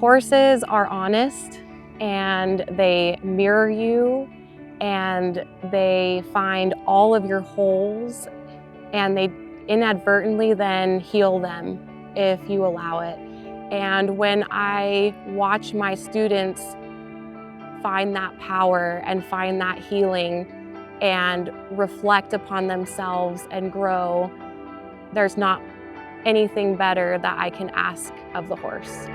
Horses are honest and they mirror you and they find all of your holes and they inadvertently then heal them if you allow it. And when I watch my students find that power and find that healing and reflect upon themselves and grow, there's not anything better that I can ask of the horse.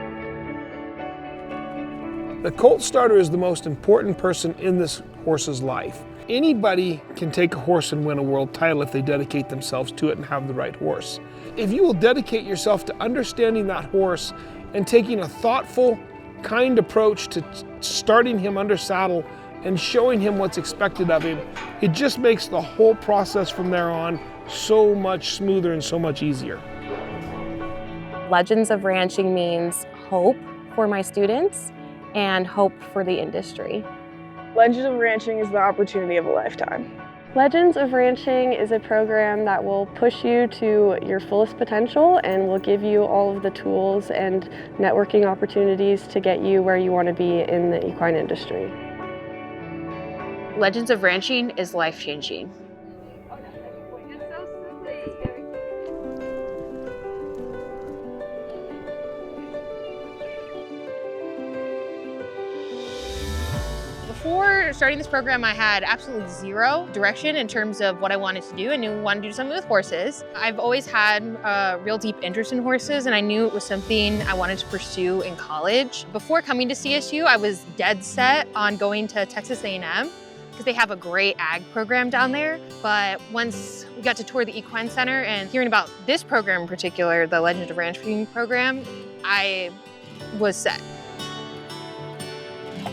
The colt starter is the most important person in this horse's life. Anybody can take a horse and win a world title if they dedicate themselves to it and have the right horse. If you will dedicate yourself to understanding that horse and taking a thoughtful, kind approach to starting him under saddle and showing him what's expected of him, it just makes the whole process from there on so much smoother and so much easier. Legends of Ranching means hope for my students and hope for the industry. Legends of Ranching is the opportunity of a lifetime. Legends of Ranching is a program that will push you to your fullest potential and will give you all of the tools and networking opportunities to get you where you want to be in the equine industry. Legends of Ranching is life-changing. Before starting this program, I had absolutely zero direction in terms of what I wanted to do. I knew I wanted to do something with horses. I've always had a real deep interest in horses, and I knew it was something I wanted to pursue in college. Before coming to CSU, I was dead set on going to Texas A&M because they have a great ag program down there. But once we got to tour the Equine Center and hearing about this program in particular, the Legends of Ranching program, I was set.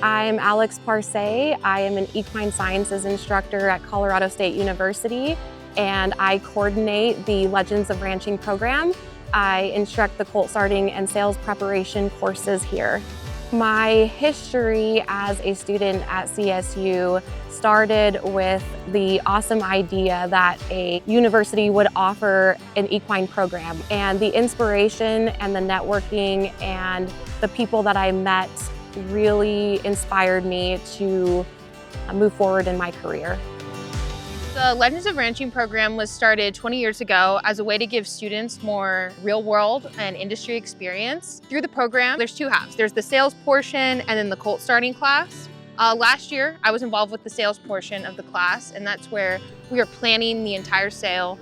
I'm Alex col.st. I am an equine sciences instructor at Colorado State University, and I coordinate the Legends of Ranching program. I instruct the colt starting and sales preparation courses here. My history as a student at CSU started with the awesome idea that a university would offer an equine program, and the inspiration and the networking and the people that I met really inspired me to move forward in my career. The Legends of Ranching program was started 20 years ago as a way to give students more real-world and industry experience. Through the program, there's two halves. There's the sales portion and then the colt starting class. Last year, I was involved with the sales portion of the class, and that's where we are planning the entire sale.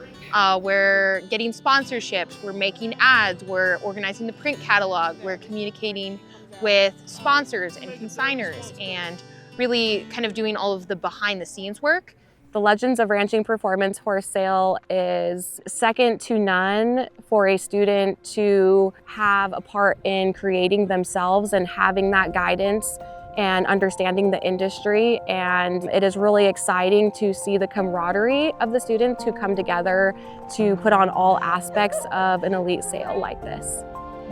We're getting sponsorships, we're making ads, we're organizing the print catalog, we're communicating with sponsors and consigners and really kind of doing all of the behind the scenes work. The Legends of Ranching Performance Horse Sale is second to none for a student to have a part in creating themselves and having that guidance and understanding the industry. And it is really exciting to see the camaraderie of the students who come together to put on all aspects of an elite sale like this.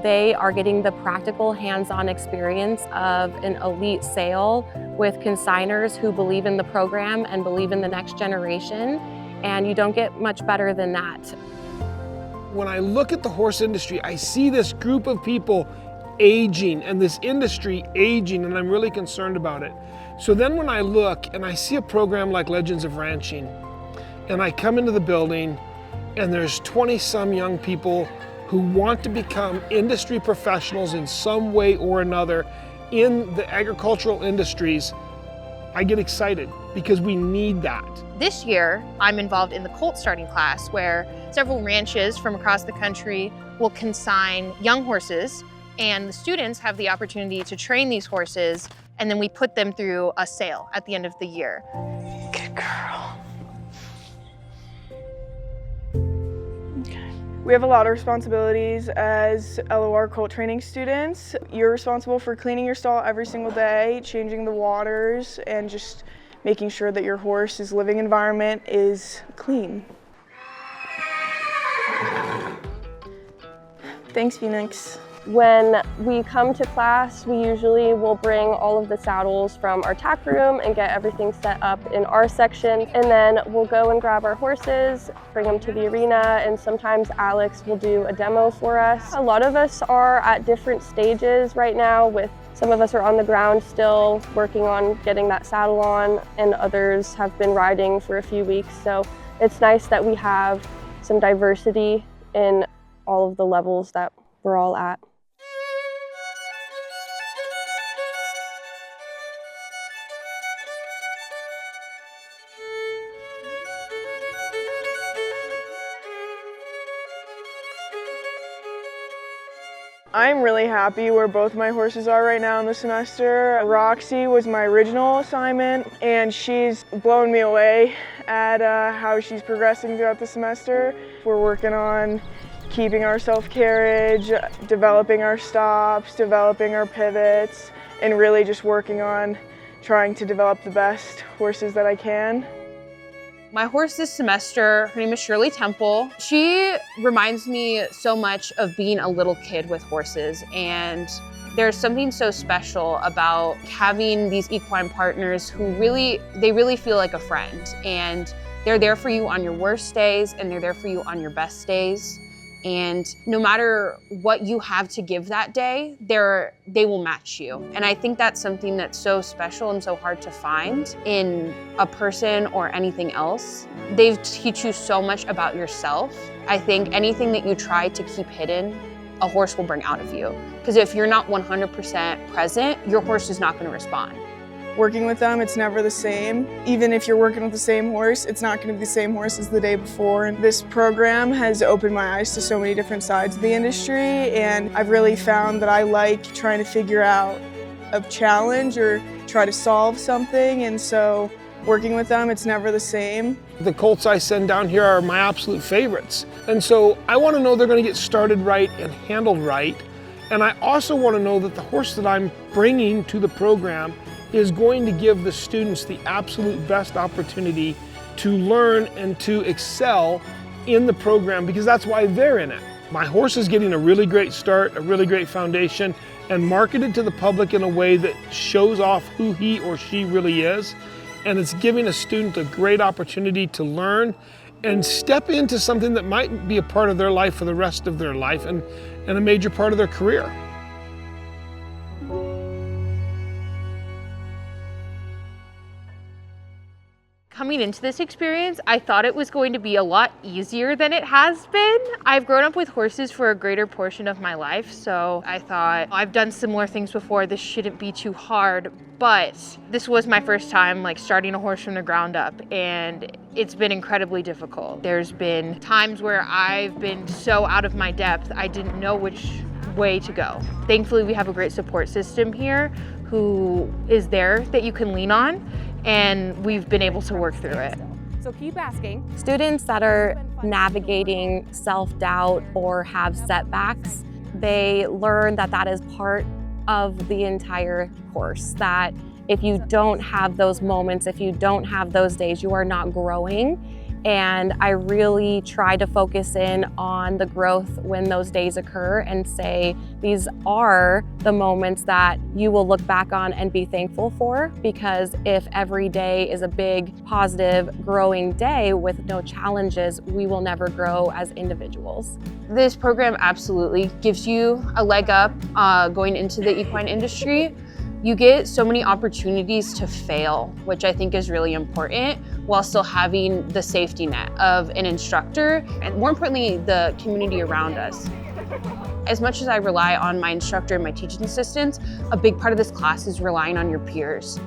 They are getting the practical hands-on experience of an elite sale with consigners who believe in the program and believe in the next generation, and you don't get much better than that. When I look at the horse industry, I see this group of people aging and this industry aging, and I'm really concerned about it. So then when I look and I see a program like Legends of Ranching, and I come into the building and there's 20-some young people who want to become industry professionals in some way or another in the agricultural industries, I get excited because we need that. This year, I'm involved in the colt starting class where several ranches from across the country will consign young horses, and the students have the opportunity to train these horses, and then we put them through a sale at the end of the year. Good girl. We have a lot of responsibilities as LOR colt training students. You're responsible for cleaning your stall every single day, changing the waters, and just making sure that your horse's living environment is clean. Thanks, Phoenix. When we come to class, we usually will bring all of the saddles from our tack room and get everything set up in our section. And then we'll go and grab our horses, bring them to the arena, and sometimes Alex will do a demo for us. A lot of us are at different stages right now. With some of us are on the ground still working on getting that saddle on, and others have been riding for a few weeks. So it's nice that we have some diversity in all of the levels that we're all at. I'm really happy where both my horses are right now in the semester. Roxy was my original assignment, and she's blown me away at how she's progressing throughout the semester. We're working on keeping our self-carriage, developing our stops, developing our pivots, and really just working on trying to develop the best horses that I can. My horse this semester, her name is Shirley Temple. She reminds me so much of being a little kid with horses, and there's something so special about having these equine partners who really feel like a friend, and they're there for you on your worst days and they're there for you on your best days. And no matter what you have to give that day, they will match you. And I think that's something that's so special and so hard to find in a person or anything else. They teach you so much about yourself. I think anything that you try to keep hidden, a horse will bring out of you. Because if you're not 100% present, your horse is not going to respond. Working with them, it's never the same. Even if you're working with the same horse, it's not going to be the same horse as the day before. And this program has opened my eyes to so many different sides of the industry, and I've really found that I like trying to figure out a challenge or try to solve something, and so working with them, it's never the same. The colts I send down here are my absolute favorites. And so I want to know they're going to get started right and handled right. And I also want to know that the horse that I'm bringing to the program is going to give the students the absolute best opportunity to learn and to excel in the program, because that's why they're in it. My horse is getting a really great start, a really great foundation, and marketed to the public in a way that shows off who he or she really is. And it's giving a student a great opportunity to learn and step into something that might be a part of their life for the rest of their life and a major part of their career. Coming into this experience, I thought it was going to be a lot easier than it has been. I've grown up with horses for a greater portion of my life, so I thought, I've done similar things before, this shouldn't be too hard, but this was my first time starting a horse from the ground up, and it's been incredibly difficult. There's been times where I've been so out of my depth, I didn't know which way to go. Thankfully, we have a great support system here who is there that you can lean on, and we've been able to work through it. So keep asking. Students that are navigating self-doubt or have setbacks, they learn that that is part of the entire course, that if you don't have those moments, if you don't have those days, you are not growing. And I really try to focus in on the growth when those days occur and say, these are the moments that you will look back on and be thankful for, because if every day is a big, positive, growing day with no challenges, we will never grow as individuals. This program absolutely gives you a leg up going into the equine industry. You get so many opportunities to fail, which I think is really important, while still having the safety net of an instructor, and more importantly, the community around us. As much as I rely on my instructor and my teaching assistants, a big part of this class is relying on your peers.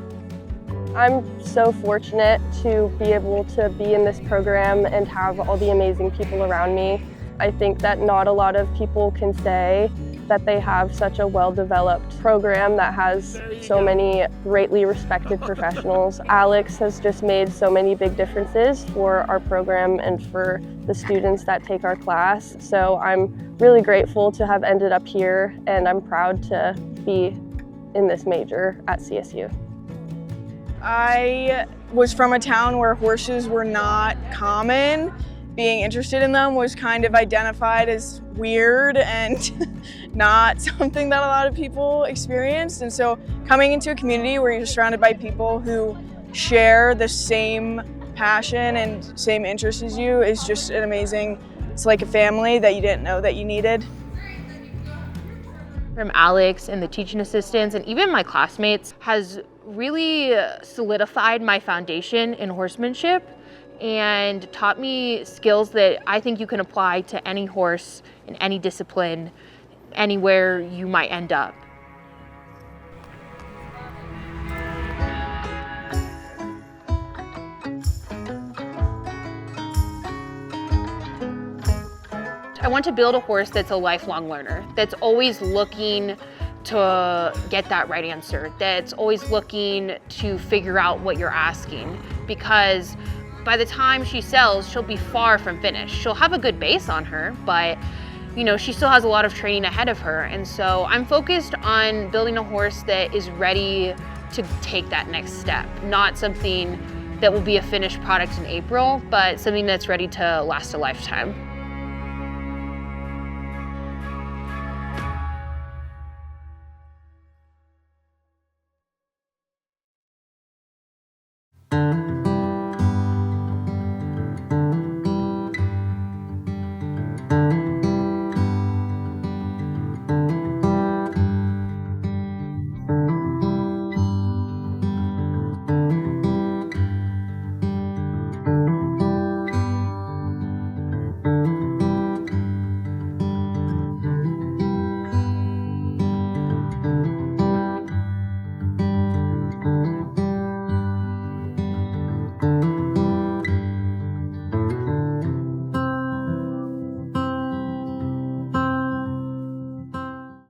I'm so fortunate to be able to be in this program and have all the amazing people around me. I think that not a lot of people can say that they have such a well-developed program that has so many greatly respected professionals. Alex has just made so many big differences for our program and for the students that take our class. So I'm really grateful to have ended up here, and I'm proud to be in this major at CSU. I was from a town where horses were not common. Being interested in them was kind of identified as weird and not something that a lot of people experienced. And so coming into a community where you're surrounded by people who share the same passion and same interests as you is just an amazing, it's like a family that you didn't know that you needed. From Alex and the teaching assistants and even my classmates has really solidified my foundation in horsemanship and taught me skills that I think you can apply to any horse in any discipline, anywhere you might end up. I want to build a horse that's a lifelong learner, that's always looking to get that right answer, that's always looking to figure out what you're asking, because by the time she sells, she'll be far from finished. She'll have a good base on her, but she still has a lot of training ahead of her. And so I'm focused on building a horse that is ready to take that next step, not something that will be a finished product in April, but something that's ready to last a lifetime.